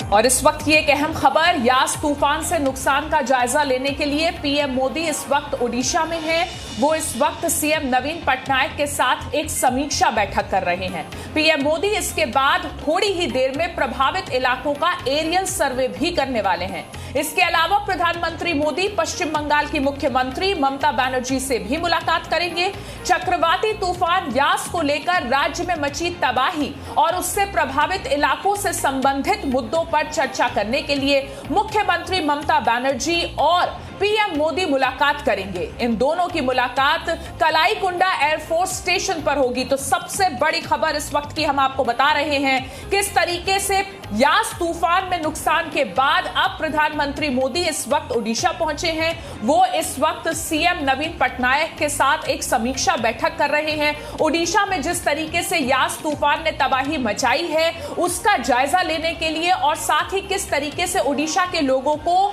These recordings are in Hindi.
और इस वक्त ये एक अहम खबर, यास तूफान से नुकसान का जायजा लेने के लिए पीएम मोदी इस वक्त ओडिशा में हैं। वो इस वक्त सीएम नवीन पटनायक के साथ एक समीक्षा बैठक कर रहे हैं। पीएम मोदी इसके बाद थोड़ी ही देर में प्रभावित इलाकों का एरियल सर्वे भी करने वाले हैं। इसके अलावा प्रधानमंत्री मोदी पश्चिम बंगाल की मुख्यमंत्री ममता बनर्जी से भी मुलाकात करेंगे। चक्रवाती तूफान यास को लेकर राज्य में मची तबाही और उससे प्रभावित इलाकों से संबंधित मुद्दों पर चर्चा करने के लिए मुख्यमंत्री ममता बनर्जी और पीएम मोदी मुलाकात करेंगे। इन दोनों की मुलाकात कलाईकुंडा एयरफोर्स स्टेशन पर होगी। तो सबसे बड़ी खबर इस वक्त की हम आपको बता रहे हैं, किस तरीके से यास तूफान में नुकसान के बाद अब प्रधानमंत्री मोदी इस वक्त ओडिशा पहुंचे हैं। वो इस वक्त सीएम नवीन पटनायक के साथ एक समीक्षा बैठक कर रहे हैं। ओडिशा में जिस तरीके से यास तूफान ने तबाही मचाई है उसका जायजा लेने के लिए और साथ ही किस तरीके से ओडिशा के लोगों को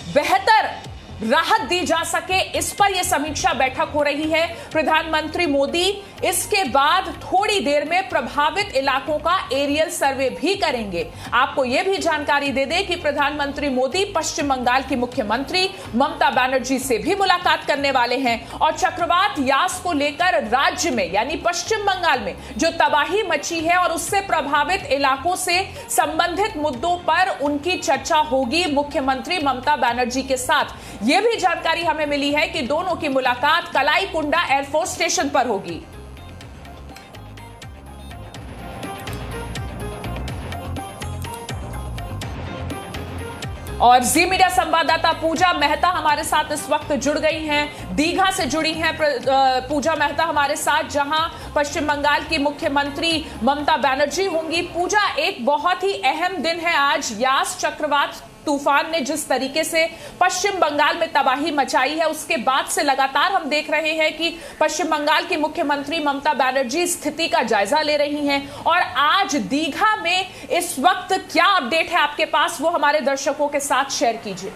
बेहतर राहत दी जा सके, इस पर यह समीक्षा बैठक हो रही है। प्रधानमंत्री मोदी इसके बाद थोड़ी देर में प्रभावित इलाकों का एरियल सर्वे भी करेंगे। आपको यह भी जानकारी दे दें कि प्रधानमंत्री मोदी पश्चिम बंगाल की मुख्यमंत्री ममता बनर्जी से भी मुलाकात करने वाले हैं और चक्रवात यास को लेकर राज्य में यानी पश्चिम बंगाल में जो तबाही मची है और उससे प्रभावित इलाकों से संबंधित मुद्दों पर उनकी चर्चा होगी मुख्यमंत्री ममता बनर्जी के साथ। यह भी जानकारी हमें मिली है कि दोनों की मुलाकात कलाईकुंडा एयरफोर्स स्टेशन पर होगी। और जी मीडिया संवाददाता पूजा मेहता हमारे साथ इस वक्त जुड़ गई हैं, दीघा से जुड़ी हैं पूजा मेहता हमारे साथ, जहां पश्चिम बंगाल की मुख्यमंत्री ममता बनर्जी होंगी। पूजा, एक बहुत ही अहम दिन है आज। यास चक्रवात तूफान ने जिस तरीके से पश्चिम बंगाल में तबाही मचाई है उसके बाद से लगातार हम देख रहे हैं कि पश्चिम बंगाल की मुख्यमंत्री ममता बनर्जी स्थिति का जायजा ले रही हैं और आज दीघा में इस वक्त क्या अपडेट है आपके पास, वो हमारे दर्शकों के साथ शेयर कीजिए।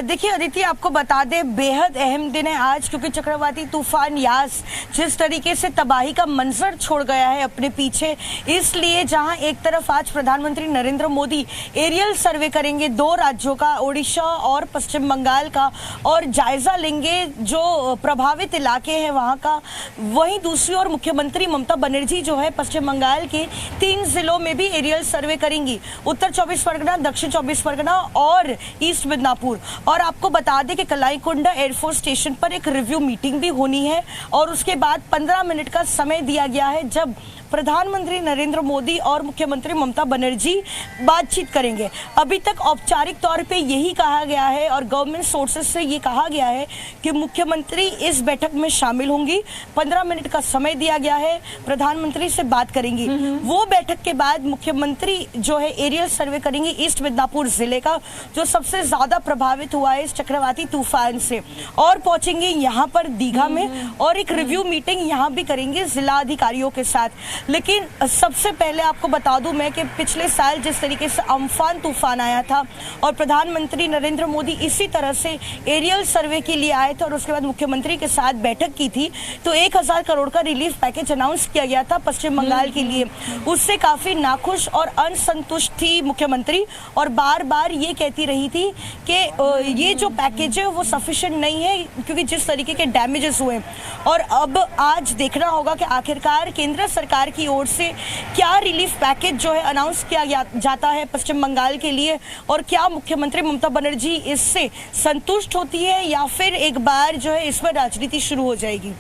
देखिए अदिति, आपको बता दें बेहद अहम दिन है आज, क्योंकि चक्रवाती तूफान यास जिस तरीके से तबाही का मंजर छोड़ गया है अपने पीछे, इसलिए जहां एक तरफ आज प्रधानमंत्री नरेंद्र मोदी एरियल सर्वे करेंगे दो राज्यों का, ओडिशा और पश्चिम बंगाल का, और जायजा लेंगे जो प्रभावित इलाके हैं वहां का, वहीं दूसरी ओर मुख्यमंत्री ममता बनर्जी जो है पश्चिम बंगाल के 3 जिलों में भी एरियल सर्वे करेंगी, उत्तर 24 परगना, दक्षिण 24 परगना और ईस्ट मिदनापुर। और आपको बता दें कि कलाईकुंडा एयरफोर्स स्टेशन पर एक रिव्यू मीटिंग भी होनी है और उसके बाद 15 मिनट का समय दिया गया है जब प्रधानमंत्री नरेंद्र मोदी और मुख्यमंत्री ममता बनर्जी बातचीत करेंगे। अभी तक औपचारिक तौर पे यही कहा गया है और गवर्नमेंट सोर्सेज से ये कहा गया है कि मुख्यमंत्री इस बैठक में शामिल होंगी। 15 मिनट का समय दिया गया है, प्रधानमंत्री से बात करेंगी। वो बैठक के बाद मुख्यमंत्री जो है एरियल सर्वे करेंगे ईस्ट मिदनापुर जिले का, जो सबसे ज्यादा प्रभावित हुआ है इस चक्रवाती तूफान से, और पहुंचेंगे यहाँ पर दीघा में और एक रिव्यू मीटिंग यहाँ भी करेंगे जिला अधिकारियों के साथ। लेकिन सबसे पहले आपको बता दूं मैं कि पिछले साल जिस तरीके से अम्फान तूफान आया था और प्रधानमंत्री नरेंद्र मोदी इसी तरह से एरियल सर्वे के लिए आए थे और उसके बाद मुख्यमंत्री के साथ बैठक की थी, तो 1000 करोड़ का रिलीफ पैकेज अनाउंस किया गया था पश्चिम बंगाल के लिए। उससे काफी नाखुश और असंतुष्ट थी मुख्यमंत्री और बार बार ये कहती रही थी कि ये जो पैकेज है वो सफिशिएंट नहीं है क्योंकि जिस तरीके के डैमेजेस हुए। और अब आज देखना होगा कि आखिरकार केंद्र सरकार की ओर से क्या रिलीफ पैकेज जो है अनाउंस किया जाता है पश्चिम बंगाल के लिए, और क्या मुख्यमंत्री ममता बनर्जी इससे संतुष्ट होती है या फिर एक बार जो है इस पर राजनीति शुरू हो जाएगी।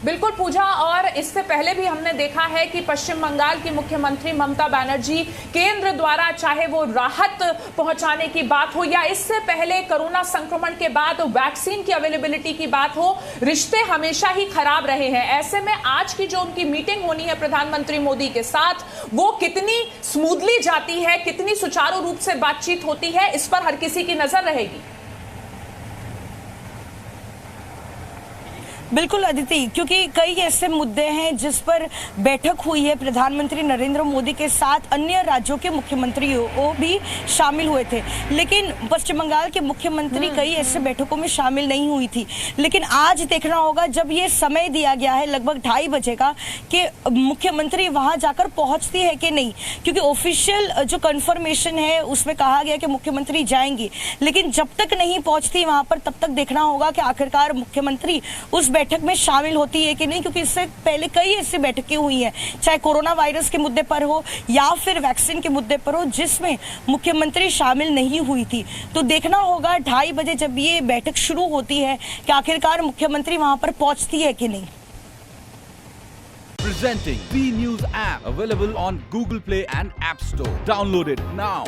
बिल्कुल पूजा, और इससे पहले भी हमने देखा है कि पश्चिम बंगाल की मुख्यमंत्री ममता बनर्जी केंद्र द्वारा चाहे वो राहत पहुंचाने की बात हो या इससे पहले कोरोना संक्रमण के बाद वैक्सीन की अवेलेबिलिटी की बात हो, रिश्ते हमेशा ही खराब रहे हैं। ऐसे में आज की जो उनकी मीटिंग होनी है प्रधानमंत्री मोदी के साथ, वो कितनी स्मूथली जाती है, कितनी सुचारू रूप से बातचीत होती है, इस पर हर किसी की नजर रहेगी। बिल्कुल अदिति, क्योंकि कई ऐसे मुद्दे हैं जिस पर बैठक हुई है प्रधानमंत्री नरेंद्र मोदी के साथ, अन्य राज्यों के मुख्यमंत्रियों भी शामिल हुए थे, लेकिन पश्चिम बंगाल के मुख्यमंत्री कई ऐसे बैठकों में शामिल नहीं हुई थी। लेकिन आज देखना होगा, जब ये समय दिया गया है लगभग 2:30 बजे का, कि मुख्यमंत्री वहां जाकर पहुंचती है कि नहीं, क्योंकि ऑफिशियल जो कंफर्मेशन है उसमें कहा गया कि मुख्यमंत्री जाएंगी, लेकिन जब तक नहीं पहुंचती वहां पर तब तक देखना होगा कि आखिरकार मुख्यमंत्री उस बैठक में शामिल होती है कि नहीं, क्योंकि इससे पहले कई ऐसी बैठकें हुई हैं, चाहे कोरोना वायरस के मुद्दे पर हो या फिर वैक्सीन के मुद्दे पर हो, जिसमें मुख्यमंत्री शामिल नहीं हुई थी। तो देखना होगा 2:30 बजे जब ये बैठक शुरू होती है कि आखिरकार मुख्यमंत्री वहां पर पहुंचती है कि नहीं। Presenting B News app, available on Google Play and App Store. Download it now.